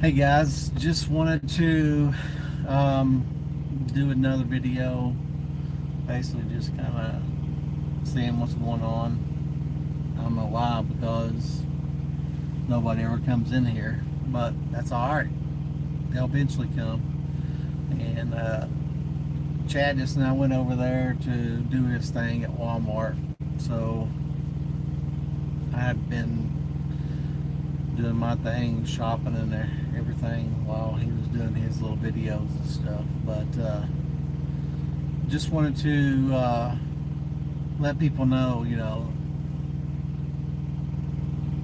Hey guys, just wanted to do another video, basically just kind of seeing what's going on. I don't know why, because nobody ever comes in here, but that's alright. They'll eventually come. And Chad just now went over there to do his thing at Walmart, so I've been doing my thing, shopping and everything while he was doing his little videos and stuff. But just wanted to let people know,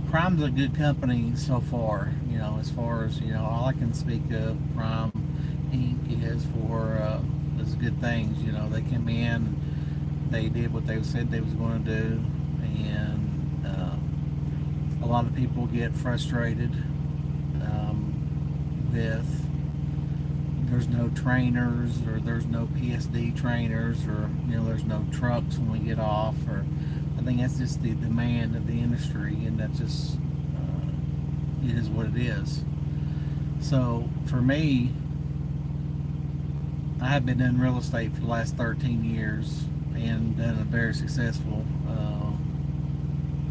Prime's a good company so far. As far as all I can speak of Prime Inc. is for is good things. They came in, they did what they said they was going to do, and a lot of people get frustrated with there's no trainers, or there's no PSD trainers, or there's no trucks when we get off. Or I think that's just the demand of the industry, and that's just it is what it is. So for me, I have been in real estate for the last 13 years and done it very successful,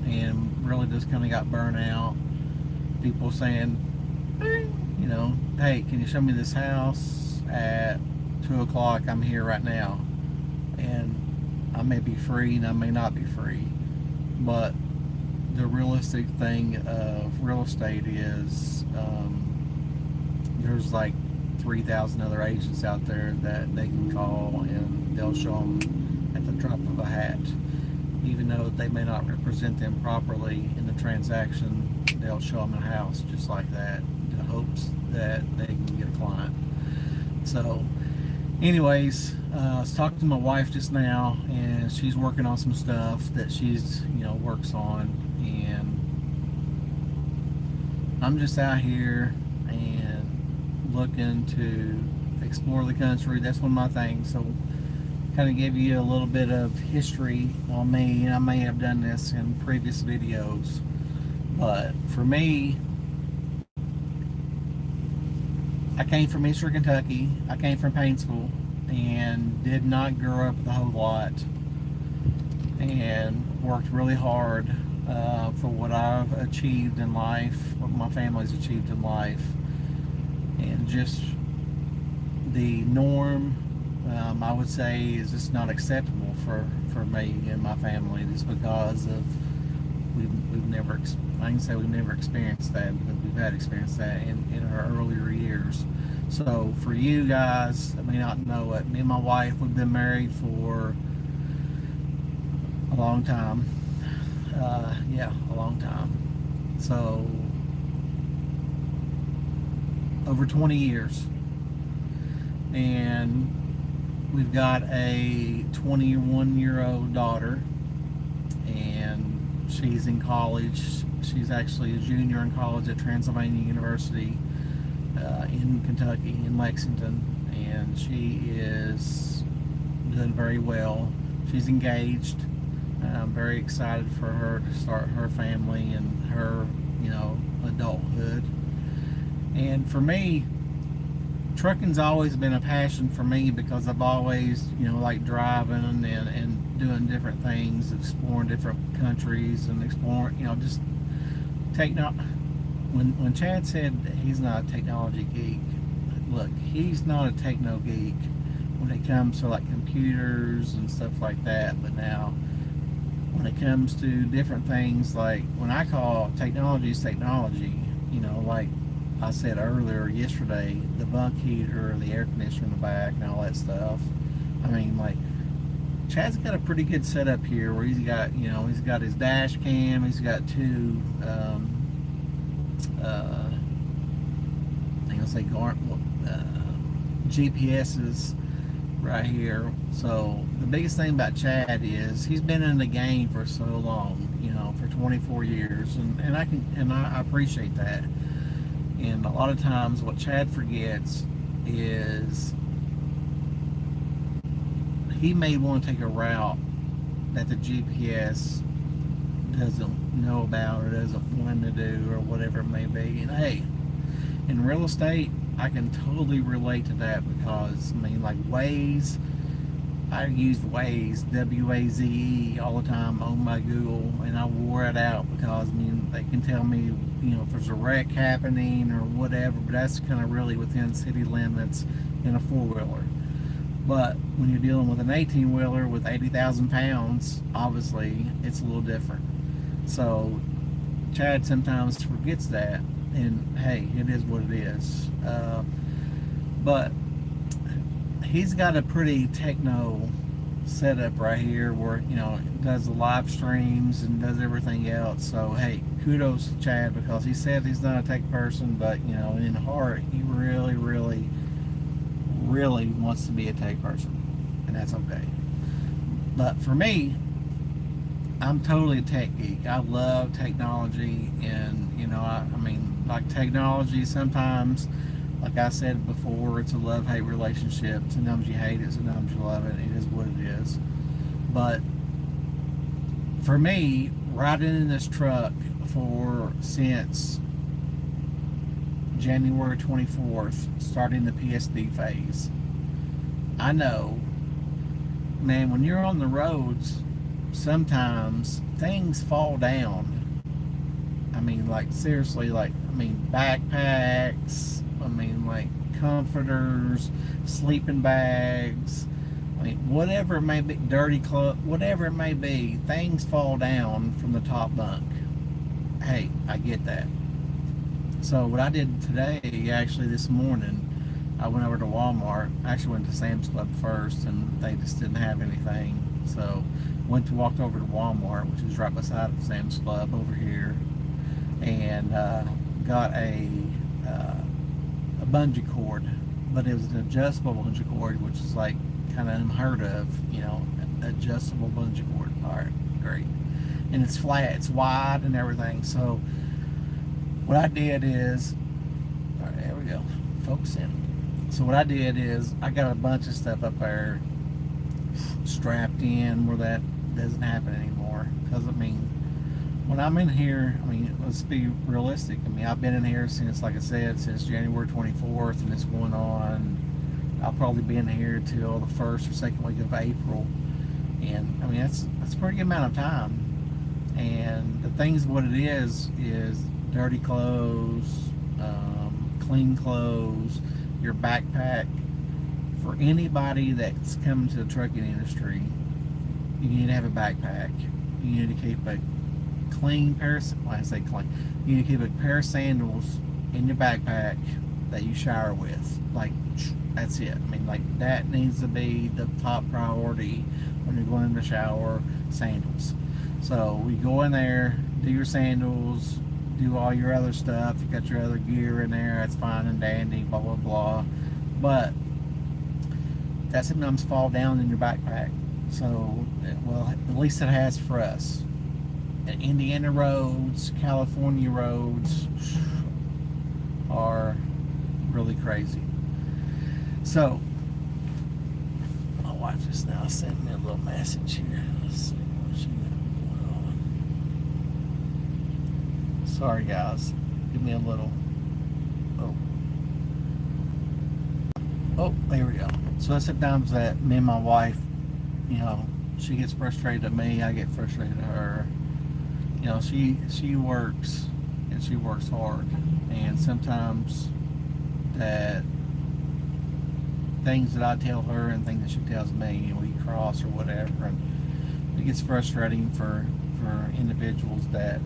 and really just kind of got burnt out. People saying, hey, can you show me this house at 2 o'clock? I'm here right now. And I may be free and I may not be free. But the realistic thing of real estate is there's like 3,000 other agents out there that they can call, and they'll show them at the drop of a hat. Even though they may not represent them properly in the transaction, they'll show them a house just like that, in hopes that they can get a client. So anyways, I was talking to my wife just now, and she's working on some stuff that she's works on, and I'm just out here and looking to explore the country. That's one of my things. So kind of give you a little bit of history on me, and I may have done this in previous videos, but for me, I came from Eastern Kentucky. I came from Paintsville and did not grow up with a whole lot, and worked really hard for what I've achieved in life, what my family's achieved in life, and just the norm, I would say, is just not acceptable for me and my family, just because of we've never, I can say we've never experienced that, because we've had experienced that in our earlier years. So for you guys that may not know it, me and my wife, we've been married for a long time. Yeah, a long time. So over 20 years. And we've got a 21-year-old daughter, and she's in college. She's actually a junior in college at Transylvania University in Kentucky, in Lexington, and she is doing very well. She's engaged. I'm very excited for her to start her family and her, adulthood. And for me, trucking's always been a passion for me, because I've always, liked driving and doing different things, exploring different countries, and exploring, just when Chad said he's not a technology geek, look, he's not a techno geek when it comes to like computers and stuff like that. But now, when it comes to different things, like when I call technology is technology, like I said earlier yesterday, the bunk heater, the air conditioner in the back, and all that stuff. I mean, like, Chad's got a pretty good setup here, where he's got, he's got his dash cam, he's got two, I think I'll say GPSs right here. So the biggest thing about Chad is he's been in the game for so long, for 24 years, and I appreciate that. And a lot of times what Chad forgets is he may want to take a route that the GPS doesn't know about or doesn't want to do, or whatever it may be. And hey, in real estate, I can totally relate to that because, I mean, like Waze, I use Waze, W-A-Z-E, all the time on my Google, and I wore it out because, I mean, they can tell me, you know, if there's a wreck happening or whatever, but that's kind of really within city limits in a four-wheeler. But when you're dealing with an 18-wheeler with 80,000 pounds, obviously, it's a little different. So Chad sometimes forgets that, and hey, it is what it is. But he's got a pretty techno setup right here where, you know, does the live streams and does everything else. So hey, kudos to Chad, because he said he's not a tech person, but, you know, in heart he really wants to be a tech person, and that's okay. But for me, I'm totally a tech geek. I love technology, and, you know, I mean, like, technology sometimes, like I said before, it's a love-hate relationship. Sometimes you hate it, sometimes you love it. It is what it is. But for me, riding in this truck since January 24th, starting the PSD phase, I know, man, when you're on the roads, sometimes things fall down. I mean, like, seriously, like, I mean, backpacks, I mean, like, comforters, sleeping bags, I mean, whatever it may be, dirty clothes, whatever it may be, things fall down from the top bunk. Hey, I get that. So what I did today, actually this morning, I went over to Walmart. I actually went to Sam's Club first, and they just didn't have anything. So walked over to Walmart, which is right beside Sam's Club over here, and got a bungee cord, but it was an adjustable bungee cord, which is like kind of unheard of, you know, adjustable bungee cord. All right, great. And it's flat, it's wide and everything. So what I did is, all right, there we go, focus in. So what I did is I got a bunch of stuff up there strapped in where that doesn't happen anymore. Because, I mean, when I'm in here, I mean, let's be realistic. I mean, I've been in here since, like I said, since January 24th, and it's going on. I'll probably be in here till the first or second week of April. And, I mean, that's a pretty good amount of time. And the thing's what it is dirty clothes, clean clothes, your backpack. For anybody that's coming to the trucking industry, you need to have a backpack. You need to keep a clean pair of, when I say clean, you need to keep a pair of sandals in your backpack that you shower with. Like, that's it. I mean, like, that needs to be the top priority when you're going in the shower, sandals. So we go in there, do your sandals, do all your other stuff. You got your other gear in there, that's fine and dandy, blah, blah, blah. But that sometimes fall down in your backpack. So, well, at least it has for us. And Indiana roads, California roads are really crazy. So, my wife just now sent me a little message here. Let's see what she got going on. Sorry, guys. Give me a little. Oh, there we go. So sometimes that me and my wife, you know, she gets frustrated at me, I get frustrated at her. You know, she works, and she works hard, and sometimes that things that I tell her and things that she tells me, and we cross or whatever, and it gets frustrating for individuals that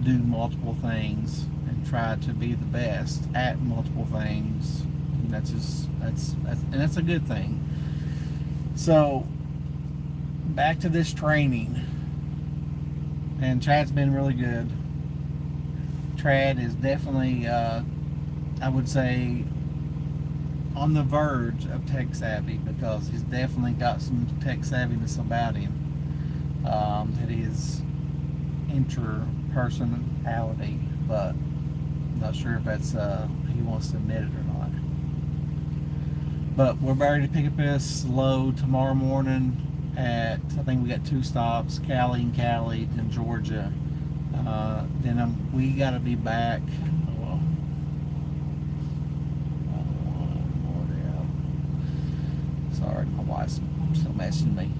do multiple things and try to be the best at multiple things. And that's a good thing. So back to this training, and Chad's been really good. Chad is definitely, I would say, on the verge of tech savvy, because he's definitely got some tech savviness about him. That is interpersonality, but I'm not sure if that's he wants to admit it or not. But we're ready to pick up this load tomorrow morning at, I think we got 2 stops, Cali and Georgia. Then we got to be back. Well, Sorry, my wife's still messaging me.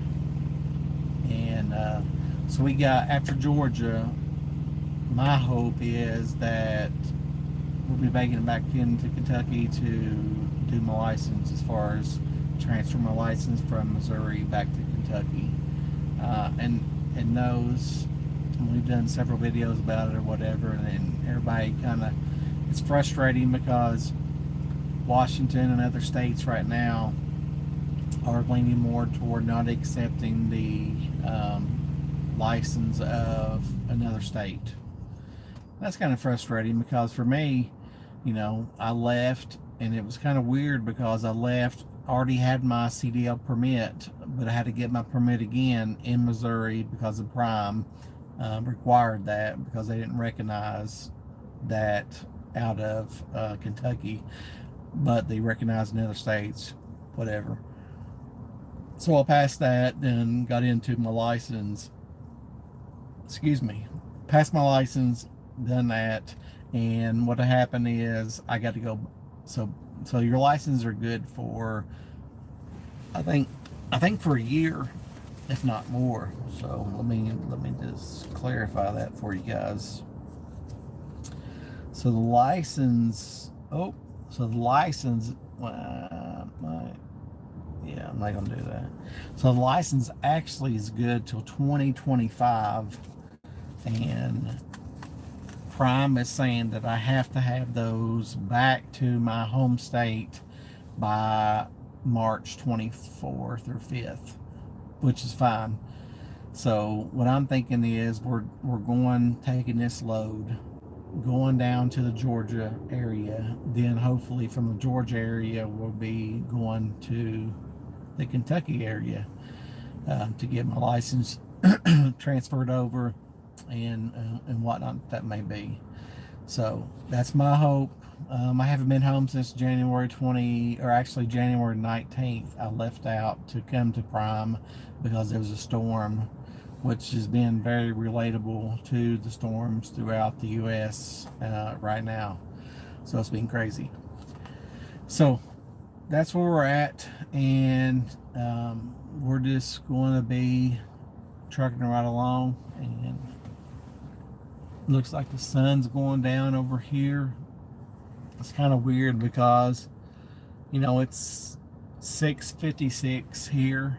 And so we got, after Georgia, my hope is that we'll be making it back into Kentucky to do my license, as far as transfer my license from Missouri back to Kentucky. And those, we've done several videos about it or whatever, and everybody kind of, it's frustrating because Washington and other states right now are leaning more toward not accepting the license of another state. That's kind of frustrating because for me, you know, I left, and it was kind of weird because I left, already had my CDL permit, but I had to get my permit again in Missouri because of Prime required that, because they didn't recognize that out of Kentucky, but they recognized in other states, whatever. So I passed that, then got into my license. Excuse me. Passed my license, done that, and what happened is I got to go. So your licenses are good for, I think for a year, if not more. So let me just clarify that for you guys. So the license, yeah, I'm not gonna do that. So the license actually is good till 2025, and Prime is saying that I have to have those back to my home state by March 24th or 5th, which is fine. So what I'm thinking is we're taking this load, going down to the Georgia area, then hopefully from the Georgia area we'll be going to the Kentucky area to get my license transferred over and whatnot that may be. So that's my hope. I haven't been home since January 19th. I left out to come to Prime because there was a storm, which has been very relatable to the storms throughout the U.S. Right now. So it's been crazy. So that's where we're at, and we're just going to be trucking right along. And looks like the sun's going down over here. It's kind of weird because, you know, it's 6:56 here,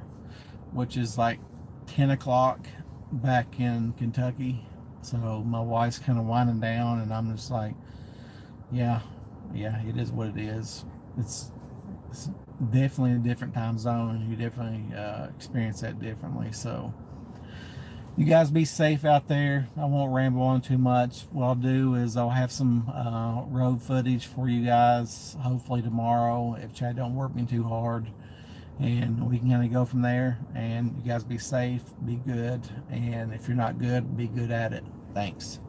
which is like 10 o'clock back in Kentucky. So my wife's kind of winding down, and I'm just like, yeah, it is what it is. It's definitely a different time zone. You definitely experience that differently. So you guys be safe out there. I won't ramble on too much. What I'll do is I'll have some road footage for you guys, hopefully tomorrow, if Chad don't work me too hard, and we can kind of go from there. And you guys be safe, be good, and if you're not good, be good at it. Thanks.